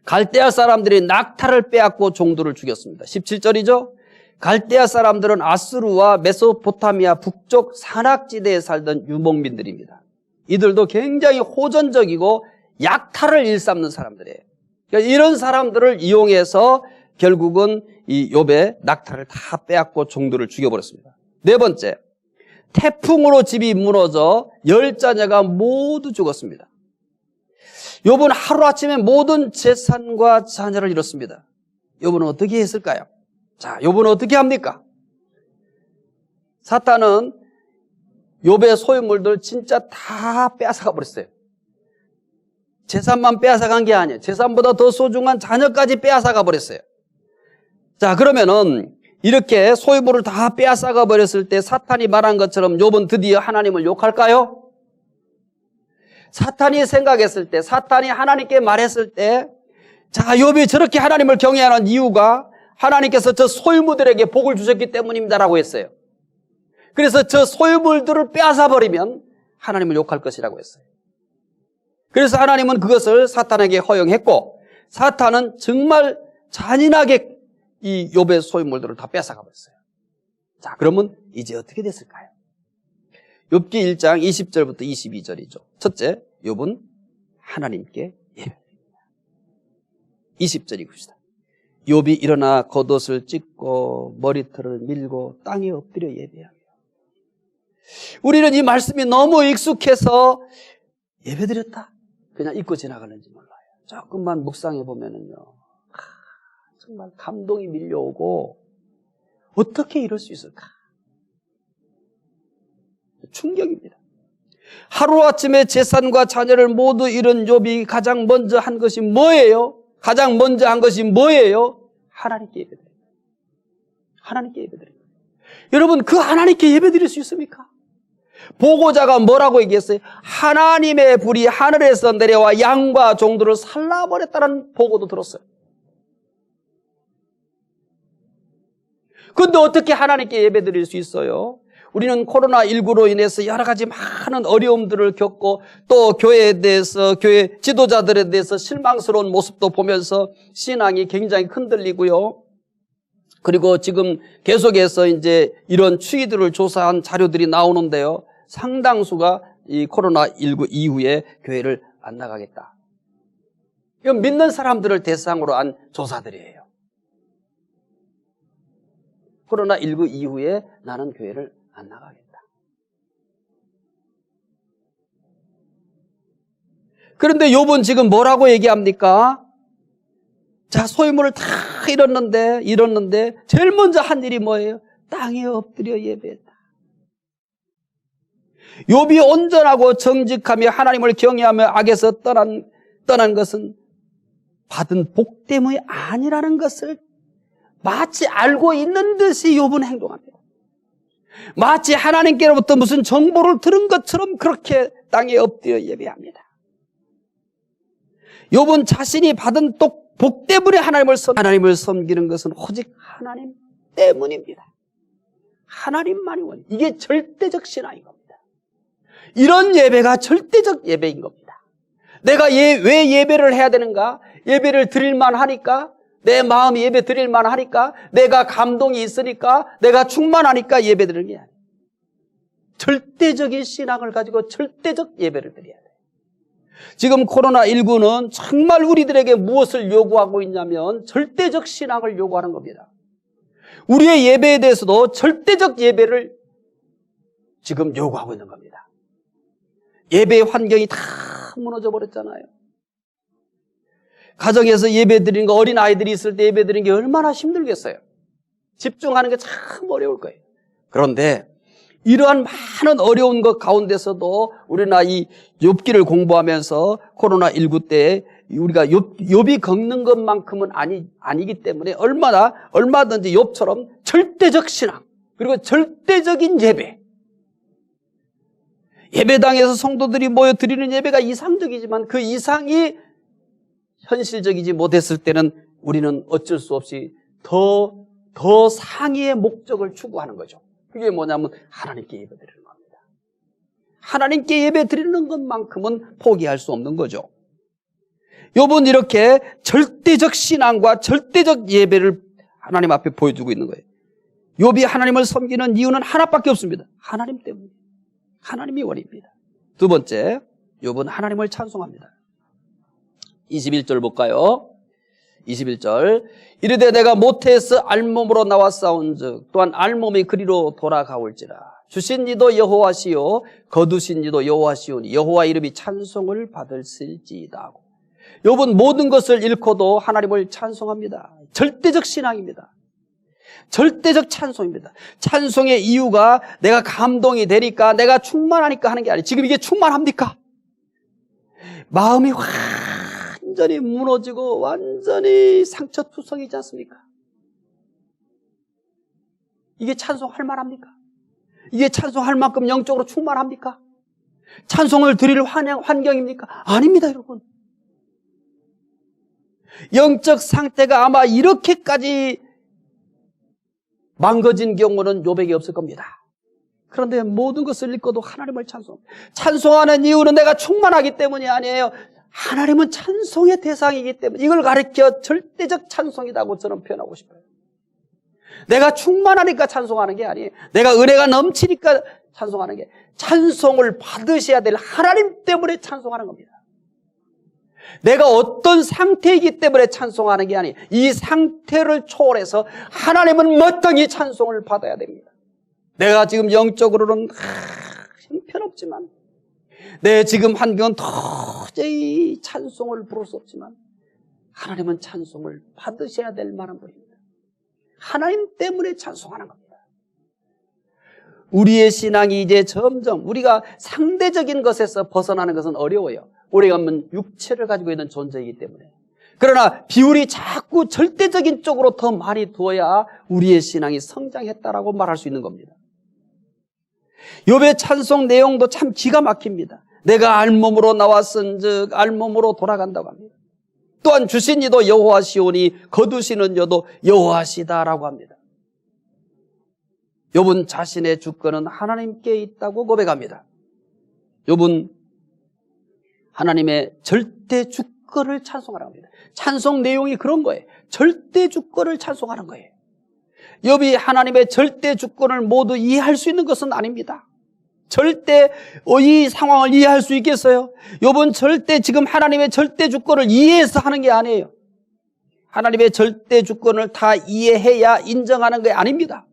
갈대아 사람들이 낙타를 빼앗고 종들을 죽였습니다. 17절이죠. 갈대아 사람들은 아수르와 메소포타미아 북쪽 산악지대에 살던 유목민들입니다. 이들도 굉장히 호전적이고 약탈을 일삼는 사람들이에요. 그러니까 이런 사람들을 이용해서 결국은 이 욥의 낙타를 다 빼앗고 종들을 죽여버렸습니다. 네 번째, 태풍으로 집이 무너져 10자녀가 모두 죽었습니다. 욥은 하루아침에 모든 재산과 자녀를 잃었습니다. 욥은 어떻게 했을까요? 자, 욥은 어떻게 합니까? 사탄은 욥의 소유물들 진짜 다 빼앗아가 버렸어요. 재산만 빼앗아간 게 아니에요. 재산보다 더 소중한 자녀까지 빼앗아가 버렸어요. 자, 그러면은 이렇게 소유물을 다 빼앗아가 버렸을 때 사탄이 말한 것처럼 욥은 드디어 하나님을 욕할까요? 사탄이 생각했을 때, 사탄이 하나님께 말했을 때, 자, 욥이 저렇게 하나님을 경외하는 이유가 하나님께서 저 소유물들에게 복을 주셨기 때문입니다라고 했어요. 그래서 저 소유물들을 빼앗아 버리면 하나님을 욕할 것이라고 했어요. 그래서 하나님은 그것을 사탄에게 허용했고, 사탄은 정말 잔인하게 이 욥의 소유물들을 다 뺏어가 버렸어요. 자, 그러면 이제 어떻게 됐을까요? 욥기 1장 20절부터 22절이죠. 첫째, 욥은 하나님께 예배드립니다. 20절이 봅시다. 욥이 일어나 겉옷을 찢고 머리털을 밀고 땅에 엎드려 예배하며. 우리는 이 말씀이 너무 익숙해서 예배드렸다 그냥 잊고 지나가는지 몰라요. 조금만 묵상해 보면은요, 정말 감동이 밀려오고 어떻게 이럴 수 있을까? 충격입니다. 하루아침에 재산과 자녀를 모두 잃은 욥이 가장 먼저 한 것이 뭐예요? 가장 먼저 한 것이 뭐예요? 하나님께 예배드립니다. 하나님께 예배드립니다. 여러분, 그 하나님께 예배드릴 수 있습니까? 보고자가 뭐라고 얘기했어요? 하나님의 불이 하늘에서 내려와 양과 종들을 살라버렸다는 보고도 들었어요. 그런데 어떻게 하나님께 예배드릴 수 있어요? 우리는 코로나19로 인해서 여러 가지 많은 어려움들을 겪고 또 교회에 대해서, 교회 지도자들에 대해서 실망스러운 모습도 보면서 신앙이 굉장히 흔들리고요. 그리고 지금 계속해서 이제 이런 추이들을 조사한 자료들이 나오는데요. 상당수가 이 코로나19 이후에 교회를 안 나가겠다. 이건 믿는 사람들을 대상으로 한 조사들이에요. 코로나19 이후에 나는 교회를 안 나가겠다. 그런데 욥은 지금 뭐라고 얘기합니까? 자, 소유물을 다 잃었는데 제일 먼저 한 일이 뭐예요? 땅에 엎드려 예배했다. 욥이 온전하고 정직하며 하나님을 경외하며 악에서 떠난 것은 받은 복 때문이 아니라는 것을 마치 알고 있는 듯이 욥은 행동합니다. 마치 하나님께로부터 무슨 정보를 들은 것처럼 그렇게 땅에 엎드려 예배합니다. 욥은 자신이 받은 복 때문에 하나님을 섬기는 것은 오직 하나님 때문입니다. 하나님만이 원. 이게 절대적 신앙인 겁니다. 이런 예배가 절대적 예배인 겁니다. 내가 왜 예배를 해야 되는가? 예배를 드릴만 하니까, 내 마음이 예배 드릴만 하니까, 내가 감동이 있으니까, 내가 충만하니까 예배 드리는 게 아니에요. 절대적인 신앙을 가지고 절대적 예배를 드려야 돼요. 지금 코로나19는 정말 우리들에게 무엇을 요구하고 있냐면 절대적 신앙을 요구하는 겁니다. 우리의 예배에 대해서도 절대적 예배를 지금 요구하고 있는 겁니다. 예배 환경이 다 무너져 버렸잖아요. 가정에서 예배 드리는 거, 어린 아이들이 있을 때 예배 드리는 게 얼마나 힘들겠어요. 집중하는 게 참 어려울 거예요. 그런데 이러한 많은 어려운 것 가운데서도 우리나 이 욥기를 공부하면서 코로나19 때 우리가 욥이 겪는 것만큼은 아니기 때문에 얼마든지 욥처럼 절대적 신앙, 그리고 절대적인 예배당에서 성도들이 모여 드리는 예배가 이상적이지만 그 이상이 현실적이지 못했을 때는 우리는 어쩔 수 없이 더 상위의 목적을 추구하는 거죠. 그게 뭐냐면 하나님께 예배 드리는 겁니다. 하나님께 예배 드리는 것만큼은 포기할 수 없는 거죠. 욥은 이렇게 절대적 신앙과 절대적 예배를 하나님 앞에 보여주고 있는 거예요. 욥이 하나님을 섬기는 이유는 하나밖에 없습니다. 하나님 때문에. 하나님이 원입니다. 두 번째, 욥은 하나님을 찬송합니다. 21절 볼까요? 21절. 이르되 내가 모태에서 알몸으로 나와 싸운즉 또한 알몸이 그리로 돌아가올지라. 주신 이도 여호와시요 거두신 이도 여호와시오니 여호와 이름이 찬송을 받을지이다 하고. 욥은 모든 것을 잃고도 하나님을 찬송합니다. 절대적 신앙입니다. 절대적 찬송입니다. 찬송의 이유가 내가 감동이 되니까, 내가 충만하니까 하는 게 아니에요. 지금 이게 충만합니까? 마음이 완전히 무너지고 완전히 상처투성이지 않습니까? 이게 찬송할 만합니까? 이게 찬송할 만큼 영적으로 충만합니까? 찬송을 드릴 환경입니까? 아닙니다, 여러분. 영적 상태가 아마 이렇게까지 망가진 경우는 욥에게 없을 겁니다. 그런데 모든 것을 잃고도 하나님을 찬송하는 이유는 내가 충만하기 때문이 아니에요. 하나님은 찬송의 대상이기 때문에 이걸 가리켜 절대적 찬송이라고 저는 표현하고 싶어요. 내가 충만하니까 찬송하는 게 아니에요. 내가 은혜가 넘치니까 찬송하는 게, 찬송을 받으셔야 될 하나님 때문에 찬송하는 겁니다. 내가 어떤 상태이기 때문에 찬송하는 게 아니에요. 이 상태를 초월해서 하나님은 마땅히 찬송을 받아야 됩니다. 내가 지금 영적으로는 형편없지만, 내 지금 환경은 도저히 찬송을 부를 수 없지만 하나님은 찬송을 받으셔야 될 만한 분입니다. 하나님 때문에 찬송하는 겁니다. 우리의 신앙이 이제 점점 우리가 상대적인 것에서 벗어나는 것은 어려워요. 우리가 육체를 가지고 있는 존재이기 때문에. 그러나 비율이 자꾸 절대적인 쪽으로 더 많이 두어야 우리의 신앙이 성장했다라고 말할 수 있는 겁니다. 욥의 찬송 내용도 참 기가 막힙니다. 내가 알몸으로 나왔은즉 알몸으로 돌아간다고 합니다. 또한 주신 이도 여호와시오니 거두시는 여도 여호와시다라고 합니다. 욥은 자신의 주권은 하나님께 있다고 고백합니다. 욥은 하나님의 절대 주권을 찬송하라고 합니다. 찬송 내용이 그런 거예요. 절대 주권을 찬송하는 거예요. 욥이 하나님의 절대 주권을 모두 이해할 수 있는 것은 아닙니다. 절대 이 상황을 이해할 수 있겠어요? 욥은 절대 지금 하나님의 절대 주권을 이해해서 하는 게 아니에요. 하나님의 절대 주권을 다 이해해야 인정하는 게 아닙니다.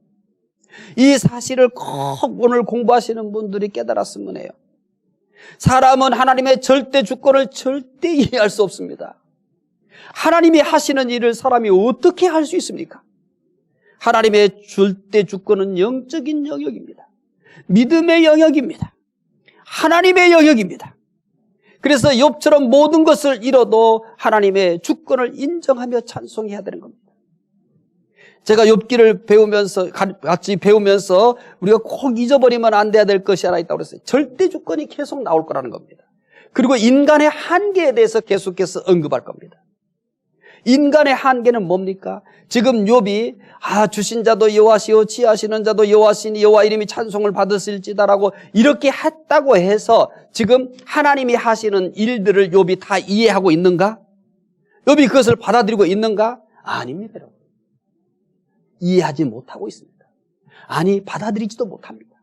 이 사실을 꼭 오늘 공부하시는 분들이 깨달았으면 해요. 사람은 하나님의 절대 주권을 절대 이해할 수 없습니다. 하나님이 하시는 일을 사람이 어떻게 할 수 있습니까? 하나님의 절대 주권은 영적인 영역입니다. 믿음의 영역입니다. 하나님의 영역입니다. 그래서 욥처럼 모든 것을 잃어도 하나님의 주권을 인정하며 찬송해야 되는 겁니다. 제가 욥기를 배우면서 같이 배우면서 우리가 꼭 잊어버리면 안 돼야 될 것이 하나 있다고 그랬어요. 절대 주권이 계속 나올 거라는 겁니다. 그리고 인간의 한계에 대해서 계속해서 언급할 겁니다. 인간의 한계는 뭡니까? 지금 욥이 주신 자도 여호와시요 취하시는 자도 여호와시니 여호와 이름이 찬송을 받으실지다라고 이렇게 했다고 해서 지금 하나님이 하시는 일들을 욥이 다 이해하고 있는가? 욥이 그것을 받아들이고 있는가? 아닙니다, 여러분. 이해하지 못하고 있습니다. 아니, 받아들이지도 못합니다.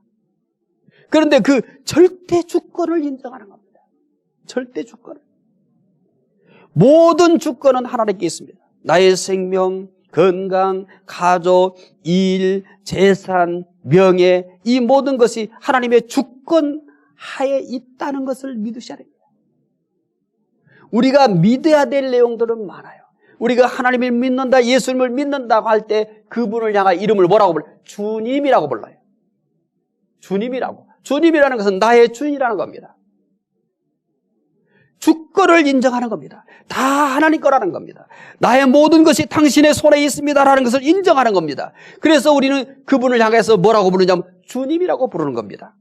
그런데 그 절대 주권을 인정하는 겁니다. 절대 주권을. 모든 주권은 하나님께 있습니다. 나의 생명, 건강, 가족, 일, 재산, 명예, 이 모든 것이 하나님의 주권 하에 있다는 것을 믿으셔야 됩니다. 우리가 믿어야 될 내용들은 많아요. 우리가 하나님을 믿는다, 예수님을 믿는다고 할 때 그분을 향한 이름을 뭐라고 불러요? 주님이라고 불러요. 주님이라고. 주님이라는 것은 나의 주인이라는 겁니다. 주권을 인정하는 겁니다. 다 하나님 거라는 겁니다. 나의 모든 것이 당신의 손에 있습니다라는 것을 인정하는 겁니다. 그래서 우리는 그분을 향해서 뭐라고 부르냐면 주님이라고 부르는 겁니다.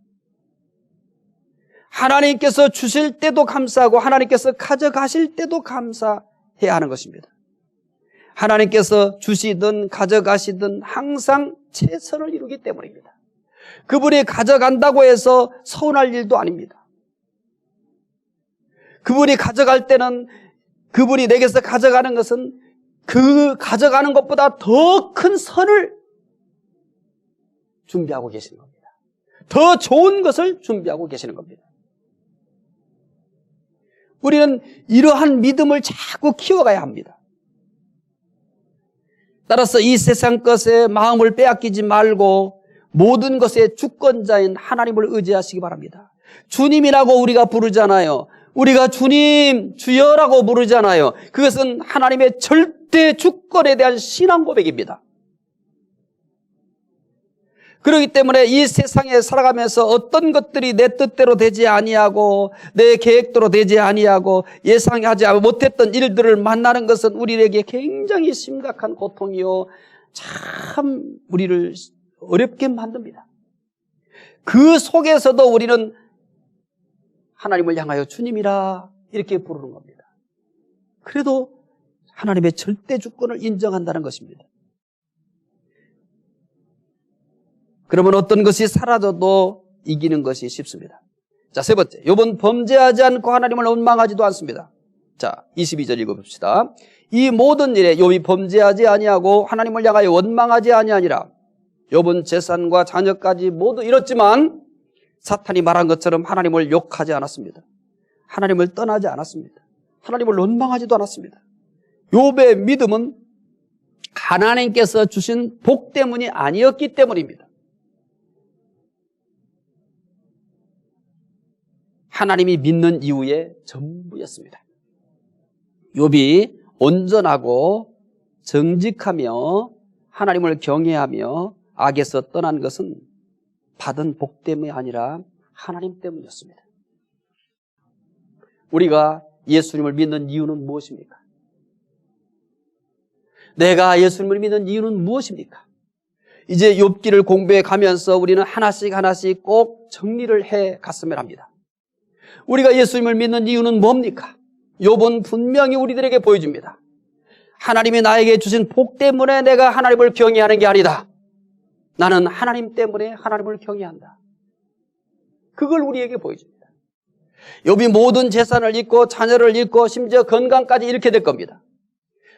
하나님께서 주실 때도 감사하고 하나님께서 가져가실 때도 감사해야 하는 것입니다. 하나님께서 주시든 가져가시든 항상 최선을 이루기 때문입니다. 그분이 가져간다고 해서 서운할 일도 아닙니다. 그분이 가져갈 때는 그분이 내게서 가져가는 것은 그 가져가는 것보다 더 큰 선을 준비하고 계시는 겁니다. 더 좋은 것을 준비하고 계시는 겁니다. 우리는 이러한 믿음을 자꾸 키워가야 합니다. 따라서 이 세상 것에 마음을 빼앗기지 말고 모든 것의 주권자인 하나님을 의지하시기 바랍니다. 주님이라고 우리가 부르잖아요. 우리가 주님, 주여라고 부르잖아요. 그것은 하나님의 절대 주권에 대한 신앙 고백입니다. 그렇기 때문에 이 세상에 살아가면서 어떤 것들이 내 뜻대로 되지 아니하고 내 계획대로 되지 아니하고 예상하지 못했던 일들을 만나는 것은 우리에게 굉장히 심각한 고통이요, 참 우리를 어렵게 만듭니다. 그 속에서도 우리는 하나님을 향하여 주님이라 이렇게 부르는 겁니다. 그래도 하나님의 절대 주권을 인정한다는 것입니다. 그러면 어떤 것이 사라져도 이기는 것이 쉽습니다. 자, 세 번째, 욥은 범죄하지 않고 하나님을 원망하지도 않습니다. 자, 22절 읽어봅시다. 이 모든 일에 욥이 범죄하지 아니하고 하나님을 향하여 원망하지 아니하니라. 욥은 재산과 자녀까지 모두 잃었지만 사탄이 말한 것처럼 하나님을 욕하지 않았습니다. 하나님을 떠나지 않았습니다. 하나님을 원망하지도 않았습니다. 욥의 믿음은 하나님께서 주신 복 때문이 아니었기 때문입니다. 하나님이 믿는 이유의 전부였습니다. 욥이 온전하고 정직하며 하나님을 경외하며 악에서 떠난 것은 받은 복 때문이 아니라 하나님 때문이었습니다. 우리가 예수님을 믿는 이유는 무엇입니까? 내가 예수님을 믿는 이유는 무엇입니까? 이제 욥기를 공부해 가면서 우리는 하나씩 하나씩 꼭 정리를 해 갔으면 합니다. 우리가 예수님을 믿는 이유는 뭡니까? 욥은 분명히 우리들에게 보여줍니다. 하나님이 나에게 주신 복 때문에 내가 하나님을 경외하는 게 아니다. 나는 하나님 때문에 하나님을 경외한다. 그걸 우리에게 보여줍니다. 욥이 모든 재산을 잃고 자녀를 잃고 심지어 건강까지 잃게 될 겁니다.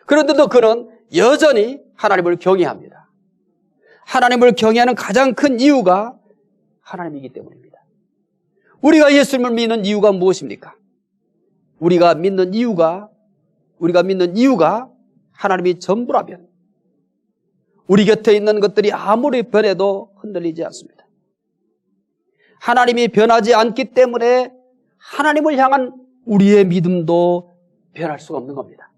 그런데도 그는 여전히 하나님을 경외합니다. 하나님을 경외하는 가장 큰 이유가 하나님이기 때문입니다. 우리가 예수님을 믿는 이유가 무엇입니까? 우리가 믿는 이유가 하나님이 전부라면 우리 곁에 있는 것들이 아무리 변해도 흔들리지 않습니다. 하나님이 변하지 않기 때문에 하나님을 향한 우리의 믿음도 변할 수가 없는 겁니다.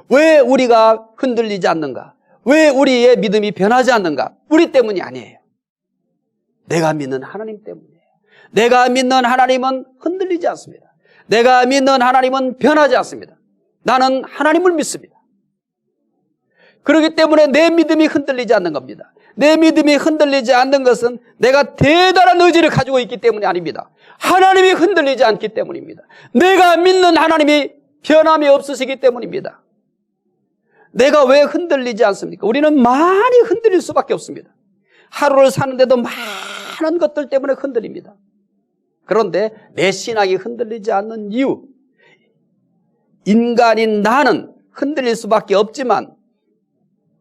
왜 우리가 흔들리지 않는가? 왜 우리의 믿음이 변하지 않는가? 우리 때문이 아니에요. 내가 믿는 하나님 때문이에요. 내가 믿는 하나님은 흔들리지 않습니다. 내가 믿는 하나님은 변하지 않습니다. 나는 하나님을 믿습니다. 그렇기 때문에 내 믿음이 흔들리지 않는 겁니다. 내 믿음이 흔들리지 않는 것은 내가 대단한 의지를 가지고 있기 때문이 아닙니다. 하나님이 흔들리지 않기 때문입니다. 내가 믿는 하나님이 변함이 없으시기 때문입니다. 내가 왜 흔들리지 않습니까? 우리는 많이 흔들릴 수밖에 없습니다. 하루를 사는데도 많은 것들 때문에 흔들립니다. 그런데 내 신앙이 흔들리지 않는 이유, 인간인 나는 흔들릴 수밖에 없지만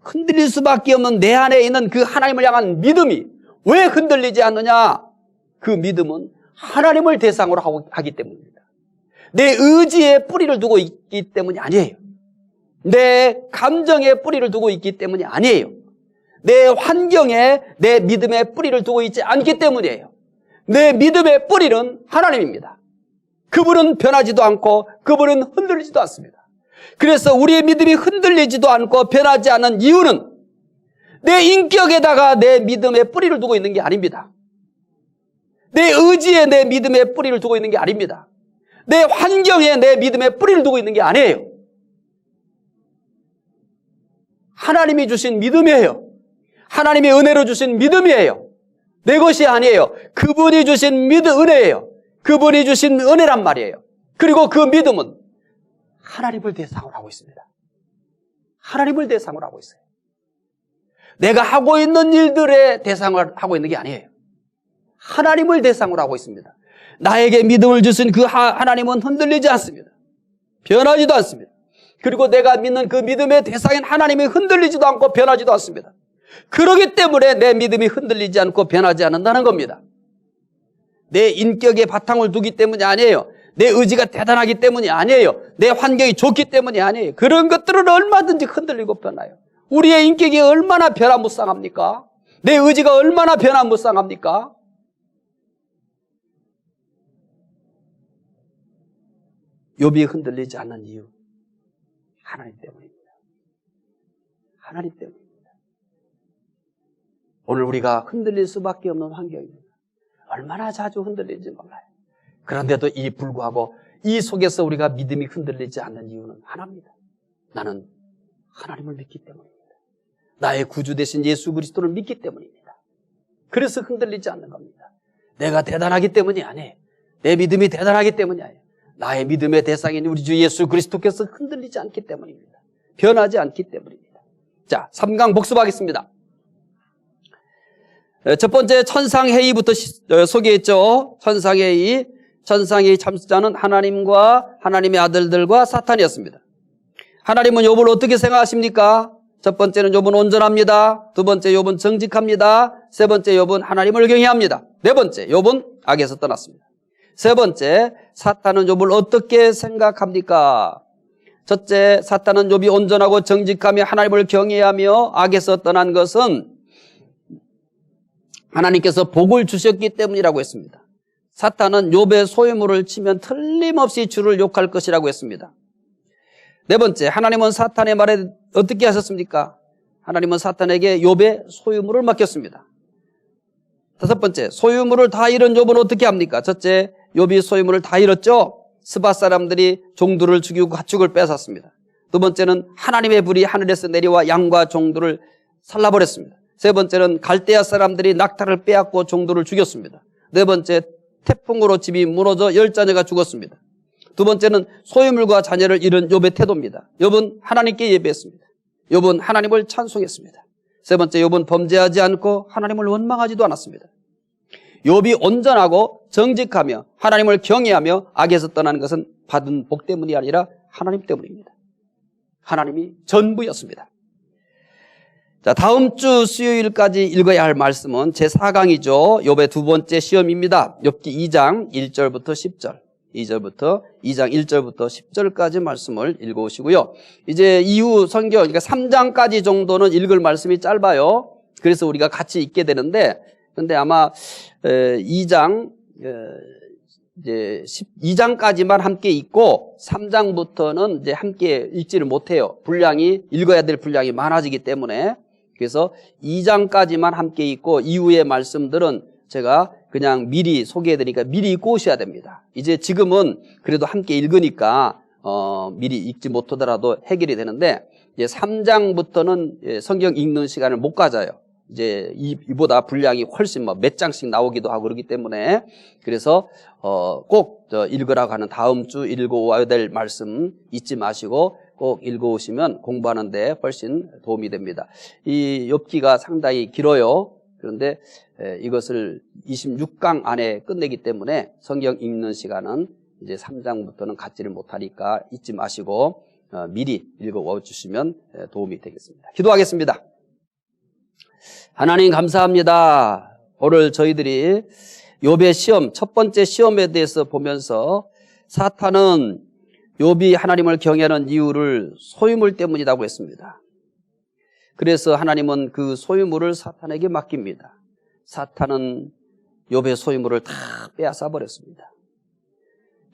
흔들릴 수밖에 없는 내 안에 있는 그 하나님을 향한 믿음이 왜 흔들리지 않느냐? 그 믿음은 하나님을 대상으로 하기 때문입니다. 내 의지에 뿌리를 두고 있기 때문이 아니에요. 내 감정에 뿌리를 두고 있기 때문이 아니에요. 내 환경에 내 믿음의 뿌리를 두고 있지 않기 때문이에요. 내 믿음의 뿌리는 하나님입니다. 그분은 변하지도 않고 그분은 흔들리지도 않습니다. 그래서 우리의 믿음이 흔들리지도 않고 변하지 않는 이유는 내 인격에다가 내 믿음의 뿌리를 두고 있는 게 아닙니다. 내 의지에 내 믿음의 뿌리를 두고 있는 게 아닙니다. 내 환경에 내 믿음의 뿌리를 두고 있는 게 아니에요. 하나님이 주신 믿음이에요. 하나님의 은혜로 주신 믿음이에요. 내 것이 아니에요. 그분이 주신 은혜예요. 그분이 주신 은혜란 말이에요. 그리고 그 믿음은 하나님을 대상으로 하고 있습니다. 하나님을 대상으로 하고 있어요. 내가 하고 있는 일들의 대상을 하고 있는 게 아니에요. 하나님을 대상으로 하고 있습니다. 나에게 믿음을 주신 그 하나님은 흔들리지 않습니다. 변하지도 않습니다. 그리고 내가 믿는 그 믿음의 대상인 하나님이 흔들리지도 않고 변하지도 않습니다. 그렇기 때문에 내 믿음이 흔들리지 않고 변하지 않는다는 겁니다. 내 인격에 바탕을 두기 때문이 아니에요. 내 의지가 대단하기 때문이 아니에요. 내 환경이 좋기 때문이 아니에요. 그런 것들은 얼마든지 흔들리고 변해요. 우리의 인격이 얼마나 변화무쌍합니까? 내 의지가 얼마나 변화무쌍합니까? 욥이 흔들리지 않는 이유, 하나님 때문입니다. 하나님 때문입니다. 오늘 우리가 흔들릴 수밖에 없는 환경입니다. 얼마나 자주 흔들리는지 몰라요. 그런데도 불구하고 이 속에서 우리가 믿음이 흔들리지 않는 이유는 하나입니다. 나는 하나님을 믿기 때문입니다. 나의 구주 되신 예수 그리스도를 믿기 때문입니다. 그래서 흔들리지 않는 겁니다. 내가 대단하기 때문이 아니에요. 내 믿음이 대단하기 때문이 아니에요. 나의 믿음의 대상인 우리 주 예수 그리스도께서 흔들리지 않기 때문입니다. 변하지 않기 때문입니다. 자, 3강 복습하겠습니다. 첫 번째 천상회의부터 소개했죠. 천상회의 참수자는 하나님과 하나님의 아들들과 사탄이었습니다. 하나님은 욥을 어떻게 생각하십니까? 첫 번째는 욥은 온전합니다. 두 번째 욥은 정직합니다. 세 번째 욥은 하나님을 경외합니다. 네 번째 욥은 악에서 떠났습니다. 세 번째 사탄은 욥을 어떻게 생각합니까? 첫째, 사탄은 욥이 온전하고 정직하며 하나님을 경외하며 악에서 떠난 것은 하나님께서 복을 주셨기 때문이라고 했습니다. 사탄은 욥의 소유물을 치면 틀림없이 주를 욕할 것이라고 했습니다. 네 번째, 하나님은 사탄의 말에 어떻게 하셨습니까? 하나님은 사탄에게 욥의 소유물을 맡겼습니다. 다섯 번째, 소유물을 다 잃은 욥은 어떻게 합니까? 첫째, 욥이 소유물을 다 잃었죠. 스바 사람들이 종들을 죽이고 가축을 뺏었습니다. 두 번째는 하나님의 불이 하늘에서 내려와 양과 종들을 살라버렸습니다. 세 번째는 갈대아 사람들이 낙타를 빼앗고 종들을 죽였습니다. 네 번째, 태풍으로 집이 무너져 10자녀가 죽었습니다. 두 번째는 소유물과 자녀를 잃은 욥의 태도입니다. 욥은 하나님께 예배했습니다. 욥은 하나님을 찬송했습니다. 세 번째, 욥은 범죄하지 않고 하나님을 원망하지도 않았습니다. 욥이 온전하고 정직하며 하나님을 경외하며 악에서 떠나는 것은 받은 복 때문이 아니라 하나님 때문입니다. 하나님이 전부였습니다. 자, 다음 주 수요일까지 읽어야 할 말씀은 제4강이죠. 욥의 두 번째 시험입니다. 욥기 2장 1절부터 10절. 2장 1절부터 10절까지 말씀을 읽어오시고요. 이제 이후 성경, 그러니까 3장까지 정도는 읽을 말씀이 짧아요. 그래서 우리가 같이 읽게 되는데, 근데 아마 2장, 이제 12장까지만 함께 읽고 3장부터는 이제 함께 읽지를 못해요. 읽어야 될 분량이 많아지기 때문에. 그래서 2장까지만 함께 읽고 이후의 말씀들은 제가 그냥 미리 소개해드리니까 미리 읽고 오셔야 됩니다. 이제 지금은 그래도 함께 읽으니까 미리 읽지 못하더라도 해결이 되는데 이제 3장부터는 성경 읽는 시간을 못 가져요. 이제 이보다 분량이 훨씬 몇 장씩 나오기도 하고 그러기 때문에 그래서 꼭 읽으라고 하는 다음 주 읽어와야 될 말씀 잊지 마시고 꼭 읽어오시면 공부하는데 훨씬 도움이 됩니다. 이 욥기가 상당히 길어요. 그런데 이것을 26강 안에 끝내기 때문에 성경 읽는 시간은 이제 3장부터는 갖지를 못하니까 잊지 마시고 미리 읽어와 주시면 도움이 되겠습니다. 기도하겠습니다. 하나님 감사합니다. 오늘 저희들이 욥의 시험, 첫 번째 시험에 대해서 보면서 사탄은 욥이 하나님을 경외하는 이유를 소유물 때문이라고 했습니다. 그래서 하나님은 그 소유물을 사탄에게 맡깁니다. 사탄은 욥의 소유물을 다 빼앗아 버렸습니다.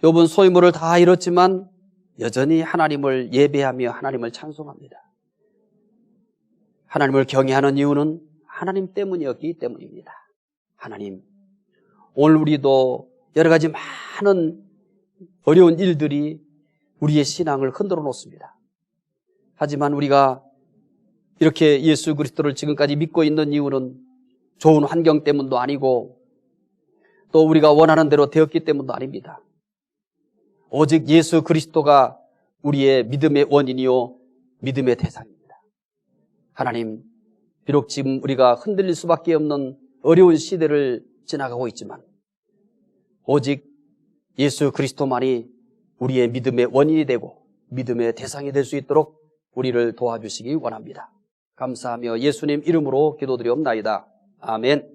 욥은 소유물을 다 잃었지만 여전히 하나님을 예배하며 하나님을 찬송합니다. 하나님을 경외하는 이유는 하나님 때문이었기 때문입니다. 하나님, 오늘 우리도 여러 가지 많은 어려운 일들이 우리의 신앙을 흔들어 놓습니다. 하지만 우리가 이렇게 예수 그리스도를 지금까지 믿고 있는 이유는 좋은 환경 때문도 아니고 또 우리가 원하는 대로 되었기 때문도 아닙니다. 오직 예수 그리스도가 우리의 믿음의 원인이요 믿음의 대상입니다. 하나님, 비록 지금 우리가 흔들릴 수밖에 없는 어려운 시대를 지나가고 있지만 오직 예수 그리스도만이 우리의 믿음의 원인이 되고 믿음의 대상이 될 수 있도록 우리를 도와주시기 원합니다. 감사하며 예수님 이름으로 기도드리옵나이다. 아멘.